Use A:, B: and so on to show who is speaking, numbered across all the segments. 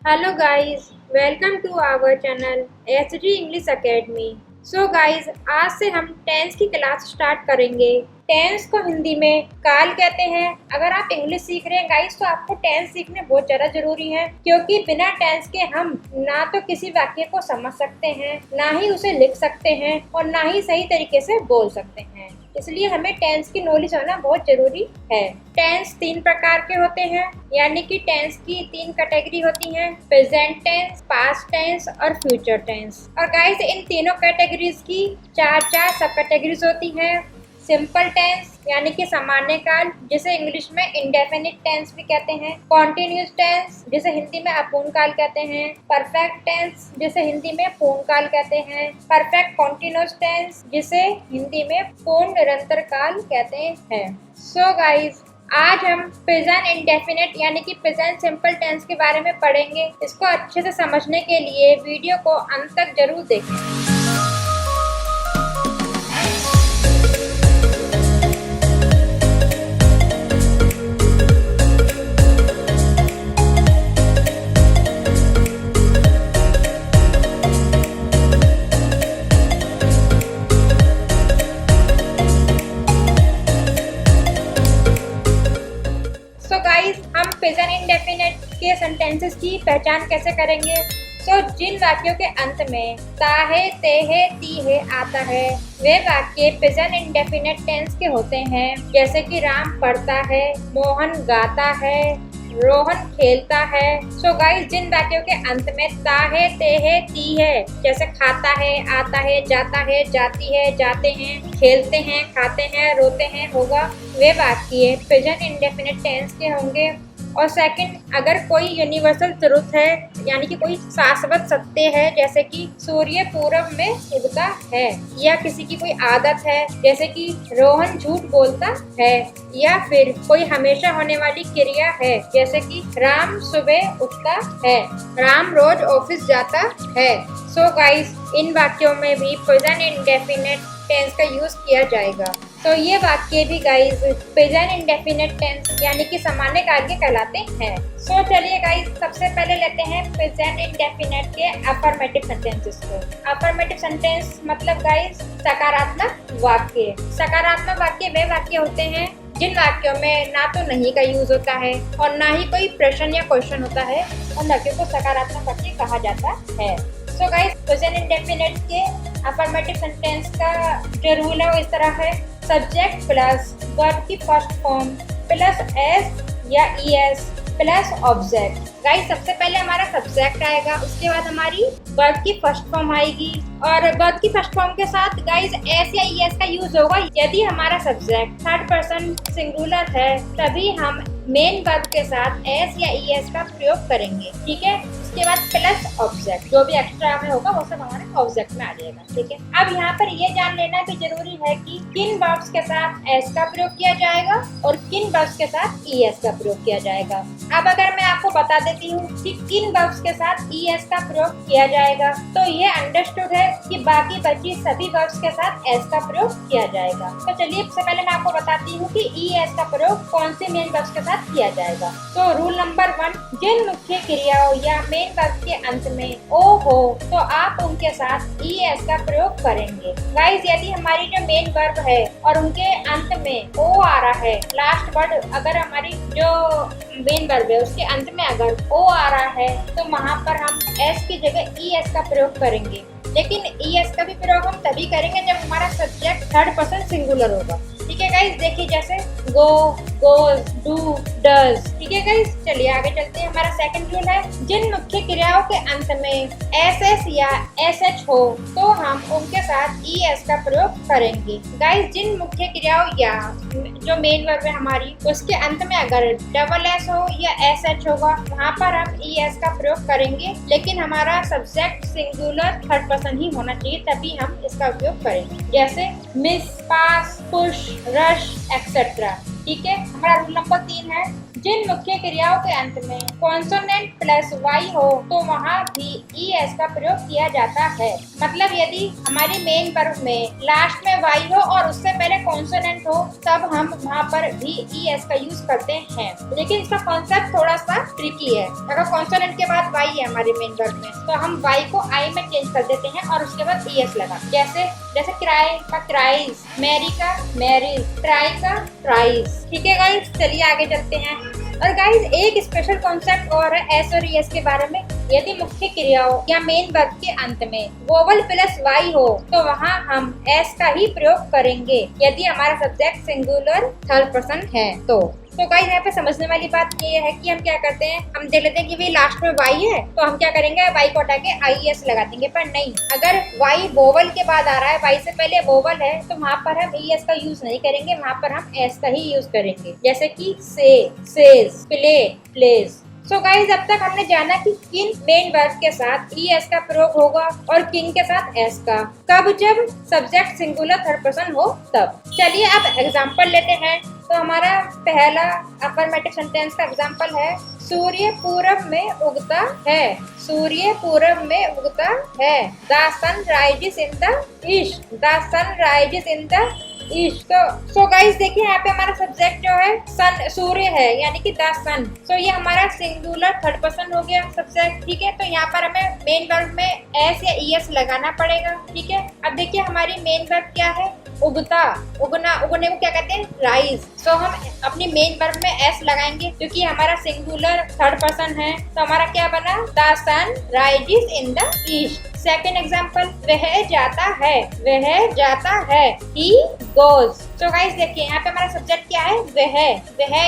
A: Hello guys, welcome to our channel SG English Academy. So guys आज से हम tense की क्लास स्टार्ट करेंगे। टेंस को हिंदी में काल कहते हैं। अगर आप इंग्लिश सीख रहे हैं गाइज तो आपको टेंस सीखने बहुत ज़्यादा जरूरी है, क्योंकि बिना टेंस के हम ना तो किसी वाक्य को समझ सकते हैं, ना ही उसे लिख सकते हैं और ना ही सही तरीके से बोल सकते हैं। इसलिए हमें टेंस की नॉलेज होना बहुत जरूरी है। टेंस 3 प्रकार के होते हैं, यानी कि टेंस की 3 कैटेगरी होती हैं, प्रेजेंट टेंस, पास्ट टेंस और फ्यूचर टेंस। और गाइस इन तीनों कैटेगरीज की 4 सब कैटेगरीज होती हैं। सिंपल टेंस यानी कि सामान्य काल, जिसे इंग्लिश में इंडेफिनिट टेंस भी कहते हैं। कॉन्टिन्यूस टेंस, जिसे हिंदी में अपूर्ण काल कहते हैं। परफेक्ट टेंस, जिसे हिंदी में पूर्ण काल कहते हैं। परफेक्ट कॉन्टिन्यूस टेंस, जिसे हिंदी में पूर्ण निरंतर काल कहते हैं। सो गाइज आज हम प्रेजेंट इंडेफिनिट यानी कि प्रेजेंट सिंपल टेंस के बारे में पढ़ेंगे। इसको अच्छे से समझने के लिए वीडियो को अंत तक जरूर देखें। हम प्रेजेंट इंडेफिनिट के सेंटेंसेस की पहचान कैसे करेंगे? जिन वाक्यों के अंत में ता है, ते है, ती है आता है, वे वाक्य प्रेजेंट इंडेफिनिट टेंस के होते हैं। जैसे कि राम पढ़ता है, मोहन गाता है, रोहन खेलता है। गाइस जिन वाक्यों के अंत में ता है, ते है, ती है, जैसे खाता है, आता है, जाता है, जाती है, जाते हैं, खेलते हैं, खाते हैं, रोते हैं होगा, वे वाक्य प्रेजेंट इंडेफिनिट टेंस के होंगे। और सेकंड, अगर कोई यूनिवर्सल ट्रुथ है यानी कि कोई शाश्वत सत्य है, जैसे कि सूर्य पूरब में उगता है, या किसी की कोई आदत है जैसे कि रोहन झूठ बोलता है, या फिर कोई हमेशा होने वाली क्रिया है जैसे कि राम सुबह उठता है, राम रोज ऑफिस जाता है। गाइस इन वाक्यों में भी प्रेजेंट इंडेफिनिट टेंस का यूज किया जाएगा। ये वाक्य भी गाइस प्रेजेंट इंडेफिनिट टेंस यानी कि सामान्य काल के कहलाते हैं। चलिए गाइस सबसे पहले लेते हैं प्रेजेंट इंडेफिनिट के अफर्मेटिव सेंटेंसेस को। अफर्मेटिव सेंटेंस मतलब गाइस सकारात्मक वाक्य। सकारात्मक वाक्य वे वाक्य होते हैं जिन वाक्यों में ना तो नहीं का यूज होता है और ना ही कोई प्रश्न या क्वेश्चन होता है, उन वाक्यों को सकारात्मक वाक्य कहा जाता है। गाइस प्रेजेंट इंडेफिनिट के अफर्मेटिव सेंटेंस का जो रूल है वो इस तरह है, सब्जेक्ट प्लस वर्ब की फर्स्ट फॉर्म प्लस एस या ईएस प्लस ऑब्जेक्ट। गाइस सबसे पहले हमारा सब्जेक्ट आएगा, उसके बाद हमारी वर्ब की फर्स्ट फॉर्म आएगी, और वर्ब की फर्स्ट फॉर्म के साथ गाइस एस या ईएस का यूज होगा। यदि हमारा सब्जेक्ट थर्ड पर्सन सिंगुलर है तभी हम मेन वर्ब के साथ एस या ईएस का प्रयोग करेंगे, ठीक है। उसके बाद प्लस ऑब्जेक्ट, जो भी एक्स्ट्रा में होगा वो सब हमारे ऑब्जेक्ट में आ जाएगा, ठीक है। अब यहाँ पर ये जान लेना भी जरूरी है कि किन वर्ब्स के साथ एस का प्रयोग किया जाएगा और किन वर्ब्स के साथ ईएस का प्रयोग किया जाएगा। अब अगर मैं आपको बता देती हूँ कि किन वर्ब्स के साथ ईएस का प्रयोग किया जाएगा, तो ये अंडरस्टूड है कि बाकी बची सभी वर्ब्स के साथ एस का प्रयोग किया जाएगा। तो चलिए सबसे पहले मैं आपको बताती हूँ कि ईएस का प्रयोग कौन सी मेन वर्ब्स के साथ किया जाएगा। रूल नंबर 1, जिन मुख्य क्रियाओं या मेन वर्ब के अंत में ओ हो तो आप उनके साथ ईएस का प्रयोग करेंगे। गाइस यदि हमारी जो मेन वर्ब है और उनके अंत में ओ आ रहा है, लास्ट वर्ड अगर हमारी जो मेन वर्ब है उसके अंत में अगर ओ आ रहा है, तो वहाँ पर हम एस की जगह ईएस का प्रयोग करेंगे। लेकिन ईएस का भी प्रयोग हम तभी करेंगे जब हमारा सब्जेक्ट थर्ड पर्सन सिंगुलर होगा, ठीक है गाइस। देखिए जैसे गो, गोज, डू, डज, ठीक है गाइस। चलिए आगे चलते हैं। हमारा सेकंड रूल है, जिन मुख्य क्रियाओं के अंत में एस या एस हो तो हम उनके साथ ईएस का प्रयोग करेंगे। गाइस जिन मुख्य क्रियाओं या जो मेन वर्ब है हमारी उसके अंत में अगर डबल एस हो या एस होगा, वहाँ पर हम ईएस का प्रयोग करेंगे। लेकिन हमारा सब्जेक्ट सिंगुलर थर्ड पर्सन ही होना चाहिए, तभी हम इसका उपयोग करेंगे। जैसे मिस, पास, पुश, रश एक्सेट्रा, ठीक है। हमारा रूल नंबर 3 है, जिन मुख्य क्रियाओं के अंत में कॉन्सोनेंट प्लस वाई हो तो वहाँ भी ES का प्रयोग किया जाता है। मतलब यदि हमारी मेन वर्ब में लास्ट में वाई हो और उससे पहले कॉन्सोनेंट हो तब हम वहाँ पर भी ES का यूज करते हैं। लेकिन इसका कॉन्सेप्ट थोड़ा सा ट्रिकी है। अगर कॉन्सोनेंट के बाद वाई है हमारे मेन वर्ब में तो हम वाई को आई में चेंज कर देते हैं और उसके बाद ES लगा। जैसे क्राई का क्राइज, मैरी का मैरिज, ट्राई का ट्राइज। ठीक है गाइस, चलिए आगे चलते हैं। और गाइस एक स्पेशल कॉन्सेप्ट और है एस और ES के बारे में। यदि मुख्य क्रियाओं या मेन वर्ब के अंत में वोवल प्लस वाई हो तो वहाँ हम एस का ही प्रयोग करेंगे यदि हमारा सब्जेक्ट सिंगुलर थर्ड पर्सन है तो गाइस यहाँ पे समझने वाली बात ये है कि हम क्या करते हैं, हम देख लेते हैं कि भाई लास्ट में वाई है तो हम क्या करेंगे, वाई को हटा के IES लगा देंगे। पर नहीं, अगर वाई वोवल के बाद आ रहा है, वाई से पहले वोवल है तो वहाँ पर हम ES का यूज नहीं करेंगे, वहाँ पर हम एस का ही यूज करेंगे। जैसे कि say, says, play, plays. So guys अब तक हमने जाना कि किन मेन वर्ब के साथ ES का प्रयोग होगा और किन के साथ S का, कब जब सब्जेक्ट सिंगुलर थर्ड पर्सन हो तब। चलिए अब एग्जांपल लेते हैं। तो हमारा पहला अफर्मेटिव सेंटेंस का एग्जांपल है, सूर्य पूरब में उगता है। सूर्य पूरब में उगता है। The sun rises in the east. The sun rises in the east. So guys देखिए यहाँ पे हमारा सब्जेक्ट जो है सन, सूर्य है, यानी कि द सन। सो ये हमारा सिंगुलर थर्ड पर्सन हो गया सब्जेक्ट। ठीक है, तो यहाँ पर हमें मेन वर्ब में एस या ES लगाना पड़ेगा। ठीक है, अब देखिए हमारी मेन वर्ब क्या है, उगता, उगना, उगने को क्या कहते हैं, राइज। सो हम अपनी मेन वर्ब में एस लगाएंगे क्योंकि हमारा सिंगुलर थर्ड पर्सन है। तो हमारा क्या बना, the sun rises in the east. Second example, वह जाता है। वह जाता है, ही गोज। सो गाइस देखिए यहाँ पे हमारा सब्जेक्ट क्या है, वह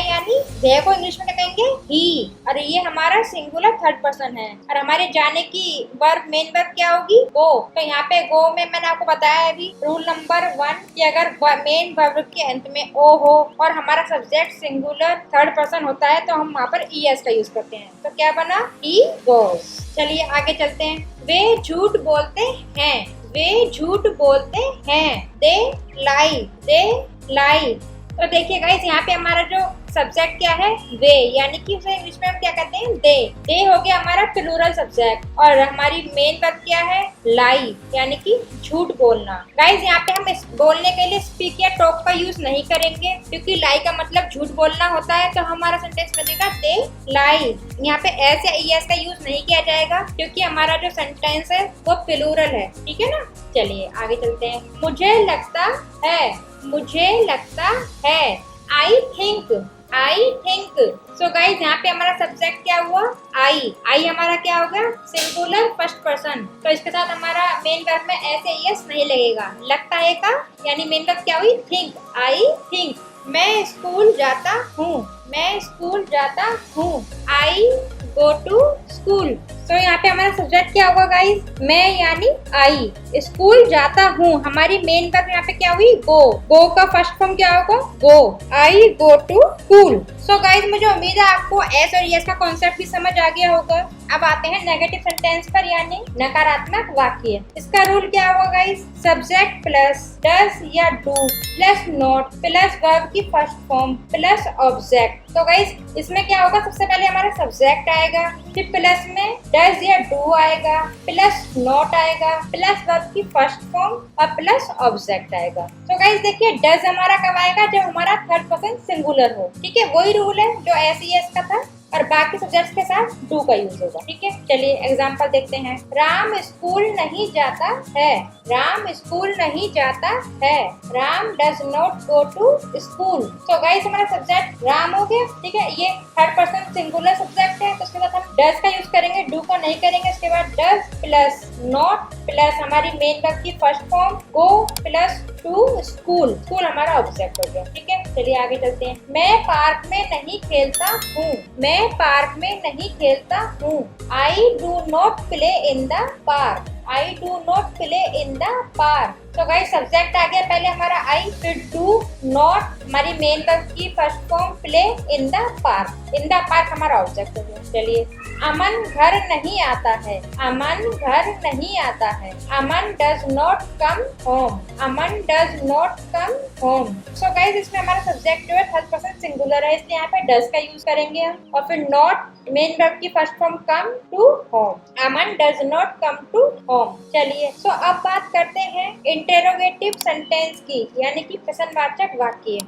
A: यानी वह को इंग्लिश में क्या कहेंगे, ही। और ये हमारा सिंगुलर थर्ड पर्सन है। और हमारे जाने की वर्ब, मेन वर्ब क्या होगी, गो। तो यहाँ पे गो में मैंने आपको बताया अभी रूल नंबर 1 कि अगर मेन वर्ब के अंत में ओ हो और हमारा सब्जेक्ट सिंगुलर थर्ड पर्सन होता है तो हम वहाँ पर ES का यूज करते हैं। तो क्या बना, ही गोज। चलिए आगे चलते हैं। वे झूठ बोलते हैं। वे झूठ बोलते हैं। दे लाई। दे लाई। तो देखिए गाइस यहाँ पे हमारा जो सब्जेक्ट क्या है, वे, यानी कि उसे इंग्लिश में हम क्या कहते हैं, दे। दे हो गया हमारा प्लूरल सब्जेक्ट। और हमारी मेन वर्ब क्या है, लाई, यानी कि झूठ बोलना। गाइस यहाँ पे हम इस बोलने के लिए स्पीक या टॉक का यूज नहीं करेंगे क्योंकि लाई का मतलब झूठ बोलना होता है। तो हमारा सेंटेंस बनेगा दे लाई। यहाँ पे एस या ES का यूज नहीं किया जाएगा क्योंकि हमारा जो सेंटेंस है वो प्लूरल है। ठीक है ना, चलिए आगे चलते हैं। मुझे लगता है। मुझे लगता है, I think. I think. So guys यहाँ पे हमारा सब्जेक्ट क्या हुआ, आई। आई हमारा क्या होगा, सिंगुलर फर्स्ट पर्सन। तो इसके साथ हमारा मेन वर्ब में ऐसे ES नहीं लगेगा। लगता है का यानी मेन वर्ब क्या हुई, थिंक। I think. मैं स्कूल जाता हूँ। मैं स्कूल जाता हूँ। आई गो टू स्कूल। तो यहाँ पे हमारा सब्जेक्ट क्या होगा गाइस, मैं यानी आई। स्कूल जाता हूँ, हमारी मेन वर्ब यहाँ पे क्या हुई, गो। गो का फर्स्ट फॉर्म क्या होगा, go. I go to school. So guys मुझे उम्मीद है आपको एस और ES का कॉन्सेप्ट भी समझ आ गया होगा। अब आते हैं नेगेटिव सेंटेंस पर, यानी नकारात्मक वाक्य। इसका रूल क्या होगा गाइस, सब्जेक्ट प्लस डस या do plus not plus verb की फर्स्ट फॉर्म प्लस ऑब्जेक्ट। तो गाइस इसमें क्या होगा, सबसे पहले हमारा सब्जेक्ट आएगा, फिर प्लस में डस या डू आएगा, प्लस नॉट आएगा, प्लस वर्ब की फर्स्ट फॉर्म और प्लस ऑब्जेक्ट आएगा। तो गाइस देखिए डस हमारा कब आएगा, जब हमारा थर्ड पर्सन सिंगुलर हो। ठीक है, वही रूल है जो SES का था और बाकी सब्जेक्ट्स के साथ डू का यूज होगा। ठीक है, चलिए एग्जांपल देखते हैं। राम स्कूल नहीं जाता है। राम स्कूल नहीं जाता है। Ram does not go to school. तो गाइस हमारा सब्जेक्ट राम हो गया। ठीक है, ये थर्ड पर्सन सिंगुलर सब्जेक्ट है तो उसके साथ हम डज का यूज करेंगे, डू का नहीं करेंगे। इसके बाद डज प्लस नॉट प्लस हमारी मेन वर्ब की फर्स्ट फॉर्म गो प्लस टू स्कूल। स्कूल हमारा ऑब्जेक्ट हो गया। ठीक है, चलिए आगे चलते हैं। मैं पार्क में नहीं खेलता हूँ। मैं पार्क में नहीं खेलता हूँ। I do not play in the park. I do not play in the park. तो गाइस सब्जेक्ट आ गया पहले हमारा आई, फिर डू नॉट हमारी मेन वर्ब की first form, play in the park, in the park हमारा ऑब्जेक्ट हो गया। चलिए, अमन घर नहीं आता है, अमन घर नहीं आता है, Aman does not come home, Aman does not come home. So guys इसमें हमारा सब्जेक्ट जो है थर्ड पर्सन सिंगुलर है, इसलिए यहाँ पे डज का यूज करेंगे हम, और फिर नॉट मेन वर्ब की first form come to home, Aman does not come to home. चलिए, सो अब बात करते हैं इंटेरोगेटिव सेंटेंस की, यानी कि प्रश्नवाचक वाक्य।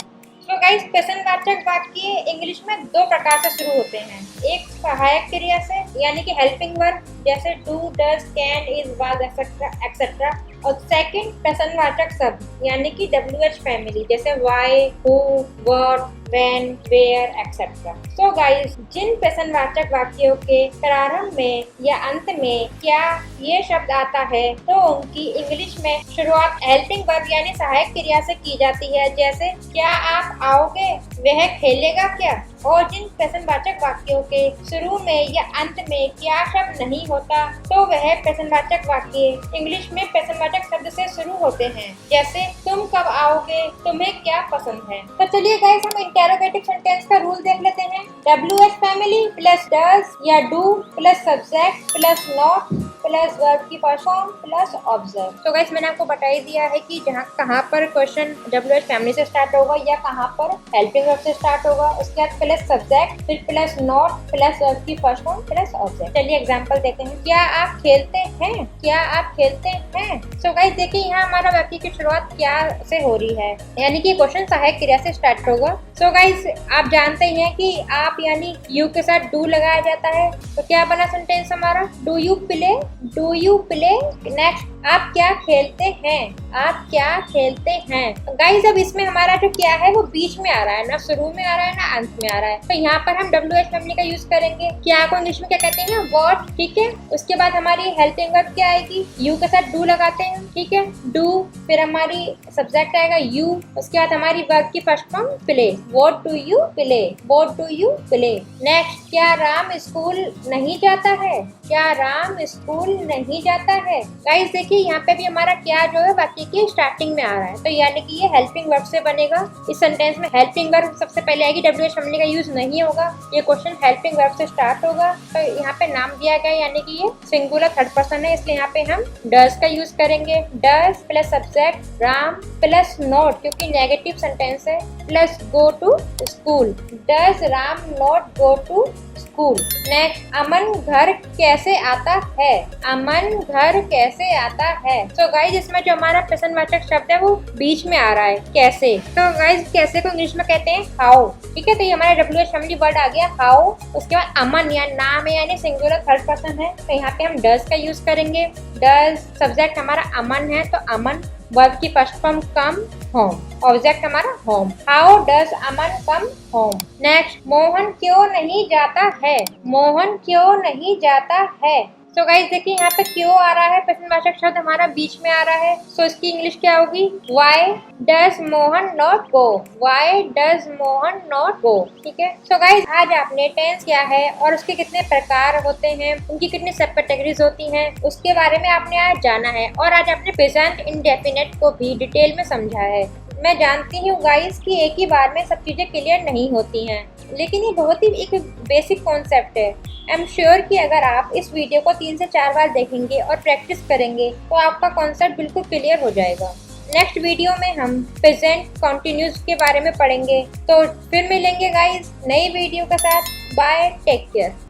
A: तो गाइस प्रश्नवाचक वाक्य इंग्लिश में दो प्रकार से शुरू होते हैं, एक सहायक क्रिया से यानी कि हेल्पिंग वर्ब जैसे do, does, can, is, was etcetera, और सेकंड प्रश्नवाचक शब्द यानी कि WH फैमिली जैसे why, who, what, when, where etcetera. So guys जिन प्रश्नवाचक वाक्यों के प्रारंभ में या अंत में क्या ये शब्द आता है तो उनकी इंग्लिश में शुरुआत हेल्पिंग वर्ब यानी सहायक क्रिया से की जाती है, जैसे क्या आप आओगे, वह खेलेगा क्या। और जिन प्रश्नवाचक वाक्यों के शुरू में या अंत में क्या शब्द नहीं होता तो वह प्रश्नवाचक वाक्य इंग्लिश में प्रश्नवाचक शब्द से शुरू होते हैं, जैसे तुम कब आओगे, तुम्हें क्या पसंद है। तो चलिए गाइस हम इंटेरोगेटिव सेंटेंस का रूल देख लेते हैं। WH फैमिली प्लस डज या do plus subject plus not plus verb की फर्स्ट फॉर्म प्लस ऑब्जर्व। तो गाइस मैंने आपको बता ही दिया है कि जहाँ कहाँ पर क्वेश्चन WH फैमिली से स्टार्ट होगा या कहाँ पर हेल्पिंग वर्ब से स्टार्ट होगा, उसके बाद प्लस सब्जेक्ट, फिर प्लस नॉट प्लस वर्ब की फर्स्ट फॉर्म प्लस ऑब्जेक्ट। चलिए एग्जांपल देते हैं। क्या आप खेलते हैं, क्या आप खेलते हैं। सो गाइस देखिए यहाँ हमारा वाक्य की शुरुआत क्या से हो रही है, यानी कि क्वेश्चन सहायक क्रिया से स्टार्ट होगा। सो गाइस आप जानते ही हैं कि आप यानी यू के साथ डू लगाया जाता है, तो क्या बना सेंटेंस हमारा, do you play, do you play. Next, आप क्या खेलते हैं, आप क्या खेलते हैं। गाइस अब इसमें हमारा जो क्या है वो बीच में आ रहा है, ना शुरू में आ रहा है ना अंत में आ रहा है, तो यहाँ पर हम WH फैमिली का यूज करेंगे। क्या को इंग्लिश में क्या कहते हैं, व्हाट, ठीक है। उसके बाद हमारी हेल्पिंग वर्ब क्या आएगी, यू के साथ डू लगाते हैं, ठीक है, डू, फिर हमारी सब्जेक्ट आएगा यू, उसके बाद हमारी वर्ब की first form play, what do you play, what do you play. Next, क्या राम स्कूल नहीं जाता है, क्या राम स्कूल नहीं जाता है। गाइस देखिए यहाँ पे भी हमारा क्या जो है वाक्य की स्टार्टिंग में आ रहा है, तो यानी कि ये हेल्पिंग वर्ब से बनेगा। इस सेंटेंस में हेल्पिंग वर्ब सबसे पहले आएगी, WH फैमिली का यूज नहीं होगा, ये क्वेश्चन हेल्पिंग वर्ब से स्टार्ट होगा। तो यहाँ पे नाम दिया गया यानी कि ये सिंगुलर थर्ड पर्सन है, इसलिए यहाँ पे हम डज का यूज करेंगे। Does plus subject Ram plus not क्योंकि नेगेटिव सेंटेंस है, plus go to school, does Ram not go to school. Next, Aman घर कैसे आता है, अमन घर कैसे आता है। तो गाइज इसमें जो हमारा प्रश्नवाचक शब्द है वो बीच में आ रहा है, कैसे। तो गाइज कैसे को इंग्लिश में कहते हैं हाउ, ठीक है। तो ये हमारा WH फैमिली वर्ड आ गया हाउ। उसके बाद अमन या नाम है यानी सिंगुलर थर्ड पर्सन है, तो यहाँ पे हम डज का यूज करेंगे। डज सब्जेक्ट हमारा अमन है तो अमन, वर्ब की फर्स्ट फॉर्म कम, होम, ऑब्जेक्ट हमारा home. How does Aman come home. Next, Mohan क्यों नहीं जाता है, मोहन क्यों नहीं जाता है। सो गाइस देखिए यहाँ पे क्यों आ रहा है, प्रश्नवाचक शब्द हमारा बीच में आ रहा है, सो इसकी इंग्लिश क्या होगी, why does Mohan not go, why does Mohan not go, ठीक है। सो गाइस आज आपने टेंस क्या है और उसके कितने प्रकार होते हैं, उनकी कितनी सब कैटेगरीज होती हैं, उसके बारे में आपने आज जाना है। और आज आपने प्रेजेंट इंडेफिनिट को भी डिटेल में समझा है। मैं जानती हूँ गाइस कि एक ही बार में सब चीजें क्लियर नहीं होती हैं, लेकिन ये बहुत ही एक बेसिक कॉन्सेप्ट है। आई एम श्योर कि अगर आप इस वीडियो को 3 से 4 बार देखेंगे और प्रैक्टिस करेंगे तो आपका कॉन्सेप्ट बिल्कुल क्लियर हो जाएगा। नेक्स्ट वीडियो में हम प्रेजेंट कंटिन्यूस के बारे में पढ़ेंगे, तो फिर मिलेंगे गाइस नई वीडियो के साथ। Bye, take care.